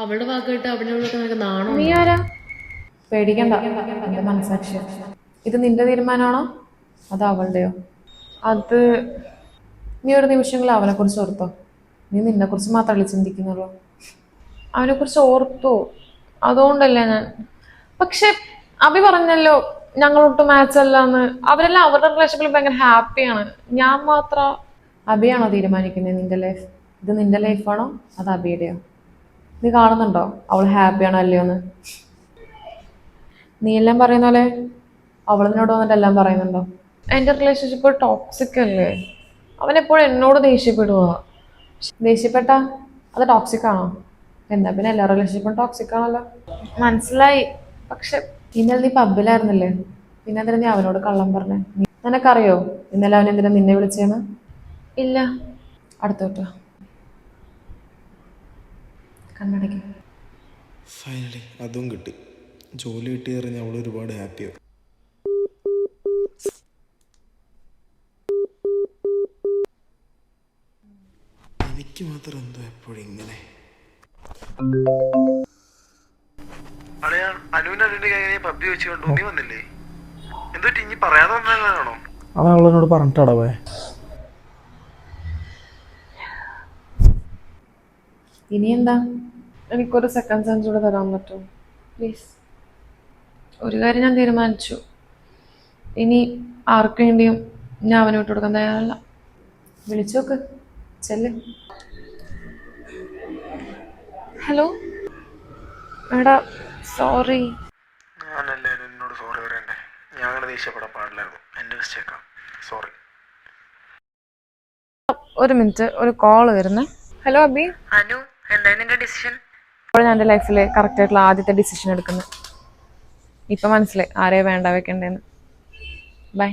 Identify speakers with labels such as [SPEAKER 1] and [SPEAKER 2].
[SPEAKER 1] അവളുടെ വാക്കിട്ട് അവനോടൊക്കെ നിനക്ക് നാണോ?
[SPEAKER 2] നീ ആരാ? പേടിക്കണ്ട, എന്റെ മനസാക്ഷി. ഇത് നിന്റെ തീരുമാനമാണോ അത് അവളുടെയോ? അത് നീ ഒരു നിമിഷങ്ങളിൽ അവനെ കുറിച്ച് ഓർത്തോ. നീ നിന്നെ കുറിച്ച് മാത്രമല്ലേ ചിന്തിക്കുന്നുള്ളൂ. അവനെ കുറിച്ച് ഓർത്തോ, അതുകൊണ്ടല്ലേ ഞാൻ. പക്ഷെ അഭി പറഞ്ഞല്ലോ ഞങ്ങളൊട്ടും മാച്ച് അല്ലാന്ന്. അവരെല്ലാം അവരുടെ റിലേഷൻഷിപ്പിൽ ഭയങ്കര ഹാപ്പിയാണ്. ഞാൻ മാത്രം. അഭിയാണോ തീരുമാനിക്കുന്നത് നിന്റെ ലൈഫ്? ഇത് നിന്റെ ലൈഫാണോ അത് അഭിയുടെയോ? നീ കാണുന്നുണ്ടോ അവൾ ഹാപ്പിയാണോ അല്ലയോ എന്ന്? നീ എല്ലാം പറയുന്ന പോലെ അവൾ നിന്നോട് വന്നിട്ട് എല്ലാം പറയുന്നുണ്ടോ? എൻ്റെ റിലേഷൻഷിപ്പ് ടോക്സിക് അല്ലേ? അവനെപ്പോഴും എന്നോട് ദേഷ്യപ്പെടുക. ദേഷ്യപ്പെട്ട അത് ടോക്സിക് ആണോ? എന്നാ പിന്നെ എല്ലാ റിലേഷൻഷിപ്പും ടോക്സിക് ആണല്ലോ. മനസ്സിലായി. പക്ഷെ ഇന്നലെ നീ പബ്ബിലായിരുന്നില്ലേ, പിന്നെ എന്തിനാ നീ അവനോട് കള്ളം പറഞ്ഞേ? നിനക്കറിയോ ഇന്നലെ അവൻ എന്തിനാ നിന്നെ വിളിച്ചേന്ന്? ഇല്ല. അടുത്തോട്ട് കണ്ണടയ്ക്കും.
[SPEAKER 3] ഫൈനലി അതും കിട്ടി. ജോലി കിട്ടി അറിഞ്ഞ് അവൾ ഒരുപാട് ഹാപ്പിയാവും. എനിക്ക് മാത്രം എന്തോ എപ്പോഴും ഇങ്ങനെ.
[SPEAKER 4] പബ്ജി വെച്ചുകൊണ്ട് ഉണ്ണി വന്നില്ലേ? എന്തോ ഇനി പറയാതെ വന്നതാണോ?
[SPEAKER 3] അവൻ അവളെന്നോട് പറഞ്ഞിട്ടാടാ പോയെ.
[SPEAKER 2] ഇനി എന്താ? എനിക്കൊരു സെക്കൻഡ് ചാൻസ് കൂടെ തരാൻ പറ്റുമോ പ്ലീസ്? ഒരു കാര്യം ഞാൻ തീരുമാനിച്ചു, ഇനി ആർക്കു വേണ്ടിയും ഞാൻ അവനെ വിട്ടു കൊടുക്കാൻ തയ്യാറല്ല. വിളിച്ചു നോക്ക്, ചെല്ല്. ഹലോ എടാ, സോറി.
[SPEAKER 4] ഞാനല്ലേ എന്നോട് സോറി പറയണ്ടേ? ഞാൻ അങ്ങനെ ദേഷ്യപ്പെടാൻ പാടില്ലായിരുന്നു. എൻ്റെ മിസ്റ്റേക്കാ. സോറി.
[SPEAKER 2] ഒരു മിനിറ്റ്, ഒരു കോള് വരുന്നേ. ഹലോ അബി.
[SPEAKER 1] അനു, എന്തായാലും നിന്റെ ഡിസിഷൻ?
[SPEAKER 2] ഇപ്പോൾ ഞാൻ എൻ്റെ ലൈഫിൽ കറക്റ്റ് ആയിട്ടുള്ള ആദ്യത്തെ ഡിസിഷൻ എടുക്കുന്നത്. ഇപ്പം മനസ്സിലായി ആരെയും വേണ്ട വെക്കണ്ടേന്ന്. ബൈ.